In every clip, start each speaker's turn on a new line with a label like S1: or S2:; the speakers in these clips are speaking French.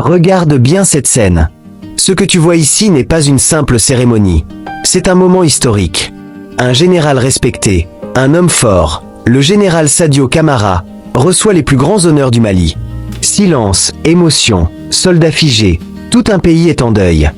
S1: Regarde bien cette scène. Ce que tu vois ici n'est pas une simple cérémonie. C'est un moment historique. Un général respecté, un homme fort, le général Sadio Camara, reçoit les plus grands honneurs du Mali. Silence, émotion, soldats figés, tout un pays est en deuil.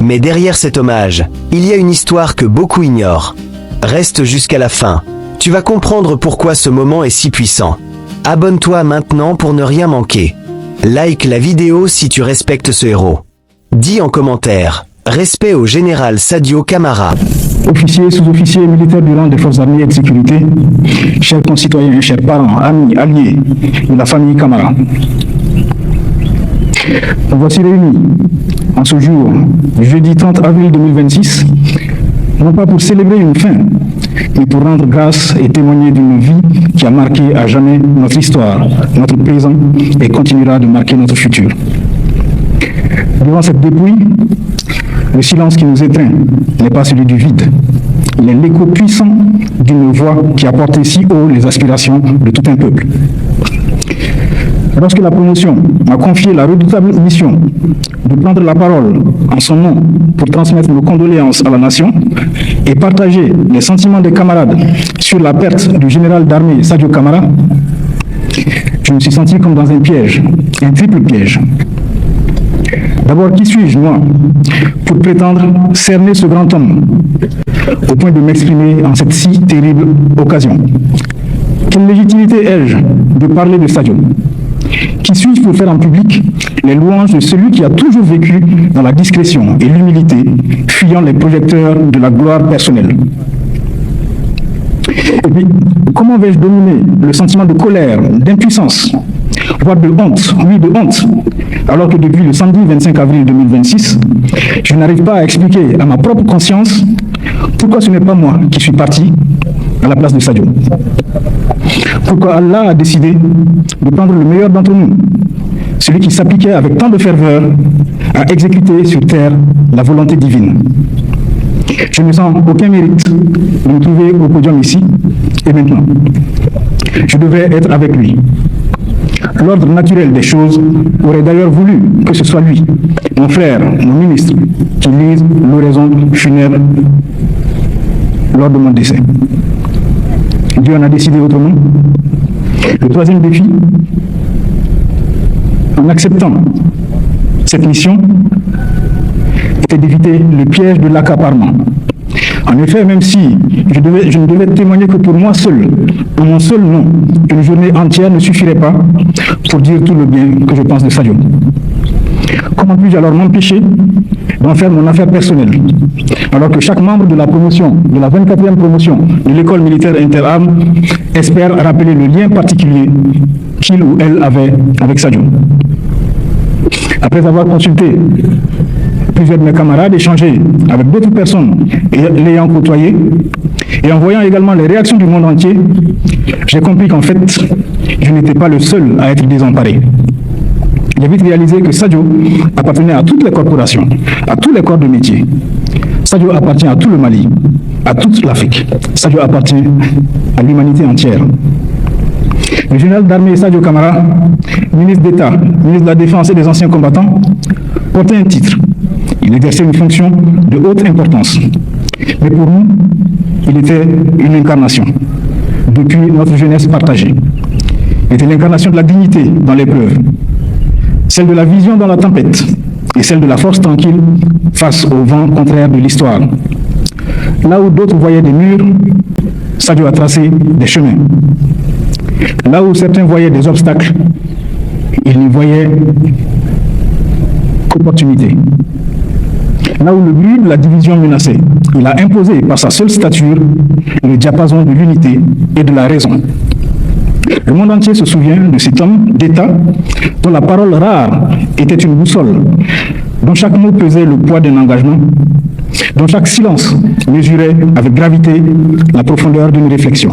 S1: Mais derrière cet hommage, il y a une histoire que beaucoup ignorent. Reste jusqu'à la fin. Tu vas comprendre pourquoi ce moment est si puissant. Abonne-toi maintenant pour ne rien manquer. Like la vidéo si tu respectes ce héros. Dis en commentaire, respect au général Sadio Camara.
S2: Officiers, sous-officiers, militaires du rang des forces armées et de sécurité, chers concitoyens, chers parents, amis, alliés de la famille Camara. Nous voici réunis en ce jour, jeudi 30 avril 2026, non pas pour célébrer une fin, mais pour rendre grâce et témoigner d'une vie qui a marqué à jamais notre histoire, notre présent et continuera de marquer notre futur. Devant cette dépouille, le silence qui nous étreint n'est pas celui du vide. Il est l'écho puissant d'une voix qui a porté si haut les aspirations de tout un peuple. Lorsque la promotion m'a confié la redoutable mission de prendre la parole en son nom pour transmettre nos condoléances à la nation et partager les sentiments des camarades sur la perte du général d'armée Sadio Camara, je me suis senti comme dans un piège, un triple piège. D'abord, qui suis-je, moi, pour prétendre cerner ce grand homme, au point de m'exprimer en cette si terrible occasion? Quelle légitimité ai-je de parler de Sadio? Qui suis-je pour faire en public les louanges de celui qui a toujours vécu dans la discrétion et l'humilité, fuyant les projecteurs de la gloire personnelle? Et puis, comment vais-je dominer le sentiment de colère, d'impuissance, voire de honte, oui de honte, alors que depuis le samedi 25 avril 2026, je n'arrive pas à expliquer à ma propre conscience pourquoi ce n'est pas moi qui suis parti à la place de Sadio. Pourquoi Allah a décidé de prendre le meilleur d'entre nous, celui qui s'appliquait avec tant de ferveur à exécuter sur terre la volonté divine. Je ne sens aucun mérite de me trouver au podium ici et maintenant. Je devrais être avec lui. L'ordre naturel des choses aurait d'ailleurs voulu que ce soit lui, mon frère, mon ministre, qui lise l'oraison funèbre lors de mon décès. Dieu en a décidé autrement. Le troisième défi, en acceptant cette mission, était d'éviter le piège de l'accaparement. En effet, même si je ne devais témoigner que pour moi seul, pour mon seul nom, une journée entière ne suffirait pas pour dire tout le bien que je pense de Sadio. Comment puis-je alors m'empêcher d'en faire mon affaire personnelle, alors que chaque membre de la promotion, de la 24e promotion de l'école militaire interarmes, espère rappeler le lien particulier qu'il ou elle avait avec Sadio. Après avoir consulté plusieurs de mes camarades, échangé avec d'autres personnes l'ayant côtoyé, et en voyant également les réactions du monde entier, j'ai compris qu'en fait, je n'étais pas le seul à être désemparé. J'ai vite réalisé que Sadio appartenait à toutes les corporations, à tous les corps de métier. Sadio appartient à tout le Mali, à toute l'Afrique. Sadio appartient à l'humanité entière. Le général d'armée Sadio Camara, ministre d'État, ministre de la Défense et des anciens combattants, portait un titre. Il exerçait une fonction de haute importance. Mais pour nous, il était une incarnation, depuis notre jeunesse partagée. Il était l'incarnation de la dignité dans l'épreuve, celle de la vision dans la tempête et celle de la force tranquille face au vent contraire de l'histoire. Là où d'autres voyaient des murs, Sadio a tracé des chemins. Là où certains voyaient des obstacles, il n'y voyait qu'opportunité. Là où le bruit de la division menaçait, il a imposé par sa seule stature le diapason de l'unité et de la raison. Le monde entier se souvient de cet homme d'État dont la parole rare était une boussole, dont chaque mot pesait le poids d'un engagement, dont chaque silence mesurait avec gravité la profondeur d'une réflexion.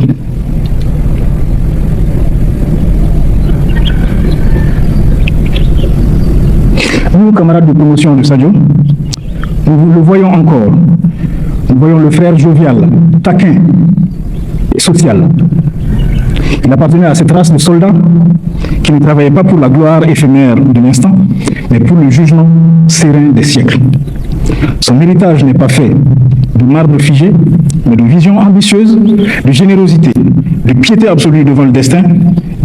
S2: Nous, camarades de promotion de Sadio, nous le voyons encore. Nous voyons le frère jovial, taquin et social. Il appartenait à cette race de soldats qui ne travaillaient pas pour la gloire éphémère de l'instant, mais pour le jugement serein des siècles. Son héritage n'est pas fait de marbre figé, mais de vision ambitieuse, de générosité, de piété absolue devant le destin,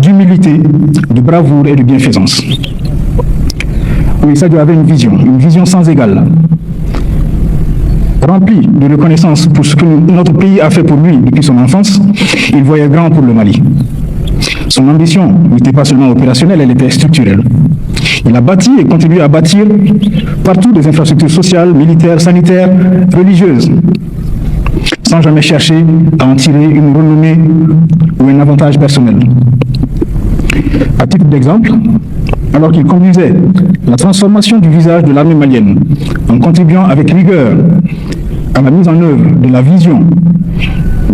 S2: d'humilité, de bravoure et de bienfaisance. Oui, Sadio avait une vision sans égale, rempli de reconnaissance pour ce que notre pays a fait pour lui depuis son enfance. Il voyait grand pour le Mali. Son ambition n'était pas seulement opérationnelle, elle était structurelle. Il a bâti et continue à bâtir partout des infrastructures sociales, militaires, sanitaires, religieuses, sans jamais chercher à en tirer une renommée ou un avantage personnel. À titre d'exemple, alors qu'il conduisait la transformation du visage de l'armée malienne en contribuant avec rigueur à la mise en œuvre de la vision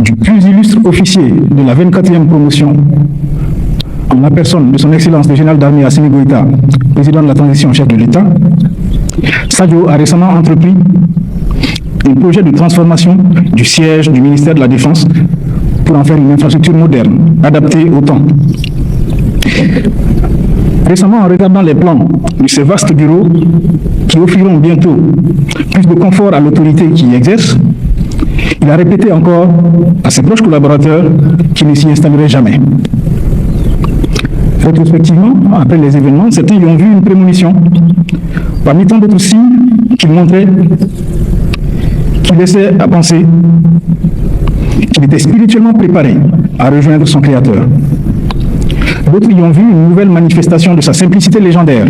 S2: du plus illustre officier de la 24e promotion, en la personne de son Excellence le général d'armée Assimi Goïta, président de la transition chef de l'État, Sadio a récemment entrepris un projet de transformation du siège du ministère de la Défense pour en faire une infrastructure moderne, adaptée au temps. Récemment, en regardant les plans de ces vastes bureaux qui offriront bientôt plus de confort à l'autorité qui y exerce, il a répété encore à ses proches collaborateurs qu'il ne s'y installerait jamais. Rétrospectivement, après les événements, certains y ont vu une prémonition. Parmi tant d'autres signes qu'il montrait, qui laissaient à penser qu'il était spirituellement préparé à rejoindre son Créateur. D'autres y ont vu une nouvelle manifestation de sa simplicité légendaire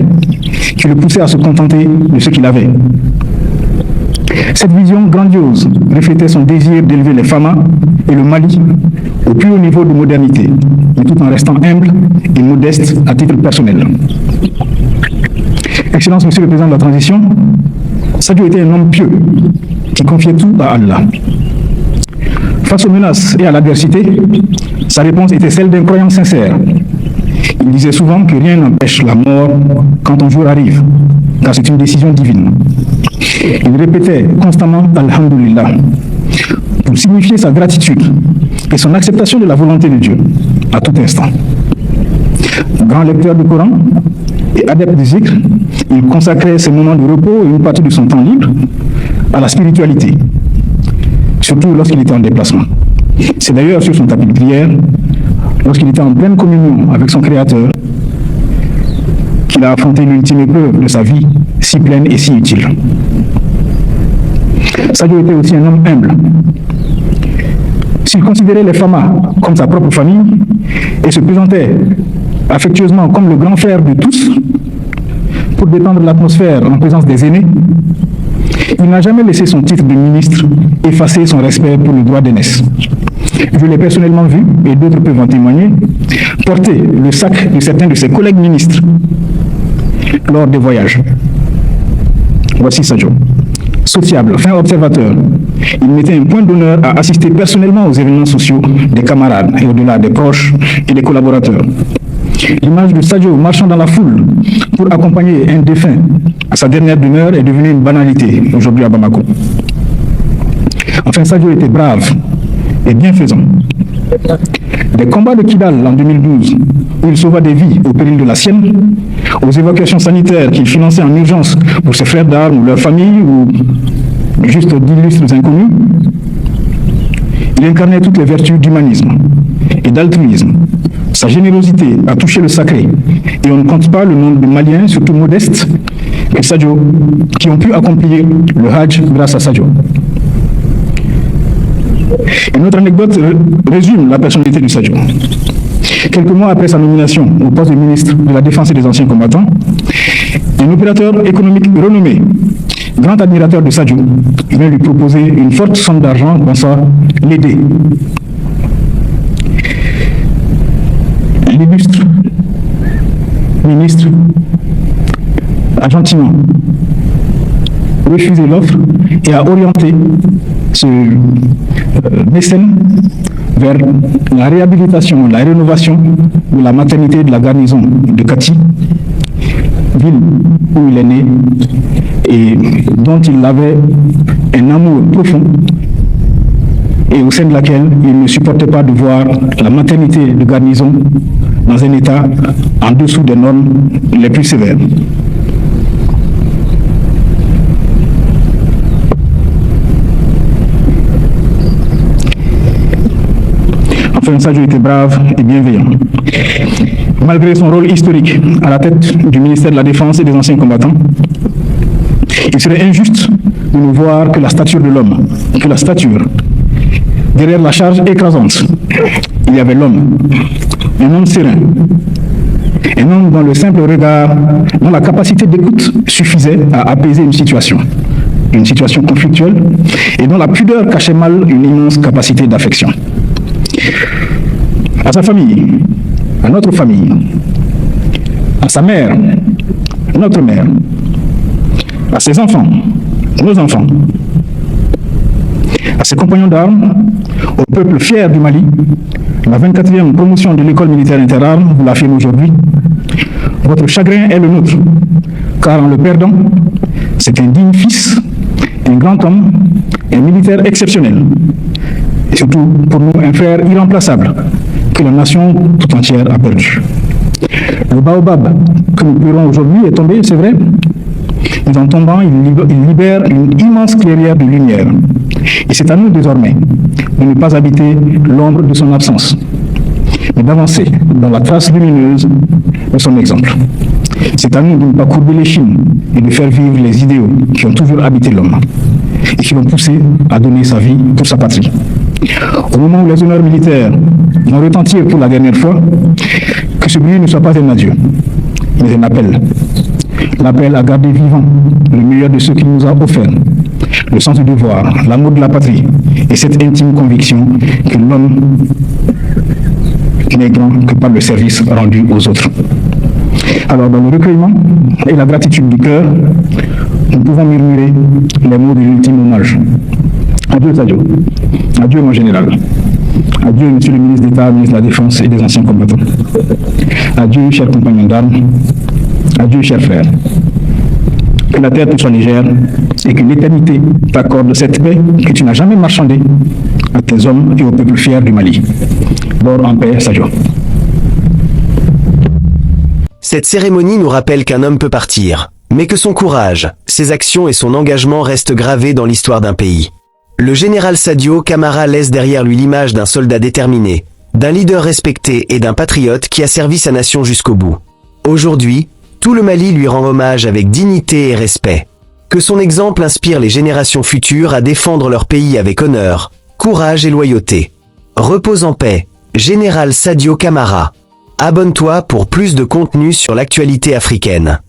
S2: qui le poussait à se contenter de ce qu'il avait. Cette vision grandiose reflétait son désir d'élever les Fama et le Mali au plus haut niveau de modernité, mais tout en restant humble et modeste à titre personnel. Excellence, Monsieur le Président de la Transition, Sadio était un homme pieux qui confiait tout à Allah. Face aux menaces et à l'adversité, sa réponse était celle d'un croyant sincère. Il disait souvent que rien n'empêche la mort quand ton jour arrive, car c'est une décision divine. Il répétait constamment Alhamdulillah pour signifier sa gratitude et son acceptation de la volonté de Dieu à tout instant. Grand lecteur du Coran et adepte du zikr, il consacrait ses moments de repos et une partie de son temps libre à la spiritualité, surtout lorsqu'il était en déplacement. C'est d'ailleurs sur son tapis de prière, lorsqu'il était en pleine communion avec son Créateur, qu'il a affronté l'ultime épreuve de sa vie, si pleine et si utile. Sadio était aussi un homme humble. S'il considérait les Fama comme sa propre famille et se présentait affectueusement comme le grand frère de tous, pour détendre l'atmosphère en présence des aînés, il n'a jamais laissé son titre de ministre effacer son respect pour le droit d'aînesse. Je l'ai personnellement vu, et d'autres peuvent en témoigner, porter le sac de certains de ses collègues ministres lors des voyages. Voici Sadio. Sociable, fin observateur, il mettait un point d'honneur à assister personnellement aux événements sociaux des camarades et au-delà des proches et des collaborateurs. L'image de Sadio marchant dans la foule pour accompagner un défunt à sa dernière demeure est devenue une banalité aujourd'hui à Bamako. Enfin, Sadio était brave et bienfaisant. Des combats de Kidal en 2012, où il sauva des vies au péril de la sienne, aux évacuations sanitaires qu'il finançait en urgence pour ses frères d'armes ou leurs familles, ou juste d'illustres inconnus, il incarnait toutes les vertus d'humanisme et d'altruisme. Sa générosité a touché le sacré, et on ne compte pas le nombre de Maliens, surtout modestes, qui ont pu accomplir le Hajj grâce à Sadio. Une autre anecdote résume la personnalité de Sadio. Quelques mois après sa nomination au poste de ministre de la Défense et des Anciens Combattants, un opérateur économique renommé, grand admirateur de Sadio, vient lui proposer une forte somme d'argent pensant l'aider. L'illustre ministre a gentiment refusé l'offre et a orienté ce mécène vers la réhabilitation, la rénovation de la maternité de la garnison de Kati, ville où il est né et dont il avait un amour profond, et au sein de laquelle il ne supportait pas de voir la maternité de garnison dans un état en dessous des normes les plus sévères. capitaine Sadio était brave et bienveillant. Malgré son rôle historique à la tête du ministère de la Défense et des anciens combattants, il serait injuste de ne voir que la stature de l'homme, que la stature. Derrière la charge écrasante, il y avait l'homme, un homme serein, un homme dont le simple regard, dont la capacité d'écoute suffisait à apaiser une situation conflictuelle, et dont la pudeur cachait mal une immense capacité d'affection. À sa famille, à notre famille, à sa mère, notre mère, à ses enfants, nos enfants, à ses compagnons d'armes, au peuple fier du Mali, la 24e promotion de l'école militaire interarmes vous l'affirme aujourd'hui. Votre chagrin est le nôtre, car en le perdant, c'est un digne fils, un grand homme, un militaire exceptionnel, et surtout pour nous un frère irremplaçable que la nation tout entière a perdu. Le baobab que nous pleurons aujourd'hui est tombé, c'est vrai, mais en tombant, il libère une immense clairière de lumière. Et c'est à nous désormais de ne pas habiter l'ombre de son absence, mais d'avancer dans la trace lumineuse de son exemple. C'est à nous de ne pas courber l'échine et de faire vivre les idéaux qui ont toujours habité l'homme et qui l'ont poussé à donner sa vie pour sa patrie. Au moment où les honneurs militaires vont retentir pour la dernière fois, que ce bruit ne soit pas un adieu, mais un appel. L'appel à garder vivant le meilleur de ce qu'il nous a offert, le sens du devoir, l'amour de la patrie et cette intime conviction que l'homme n'est grand que par le service rendu aux autres. Alors, dans le recueillement et la gratitude du cœur, nous pouvons murmurer les mots de l'ultime hommage. Adieu Sadio, adieu mon général, adieu monsieur le ministre d'État, ministre de la Défense et des anciens combattants, adieu chers compagnons d'armes, adieu chers frères. Que la terre te soit légère et que l'éternité t'accorde cette paix que tu n'as jamais marchandée à tes hommes et au peuple fier du Mali. Dors en paix, Sadio.
S1: Cette cérémonie nous rappelle qu'un homme peut partir, mais que son courage, ses actions et son engagement restent gravés dans l'histoire d'un pays. Le général Sadio Camara laisse derrière lui l'image d'un soldat déterminé, d'un leader respecté et d'un patriote qui a servi sa nation jusqu'au bout. Aujourd'hui, tout le Mali lui rend hommage avec dignité et respect. Que son exemple inspire les générations futures à défendre leur pays avec honneur, courage et loyauté. Repose en paix, général Sadio Camara. Abonne-toi pour plus de contenu sur l'actualité africaine.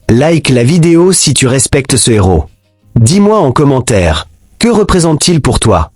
S1: Like la vidéo si tu respectes ce héros. Dis-moi en commentaire, que représente-t-il pour toi ?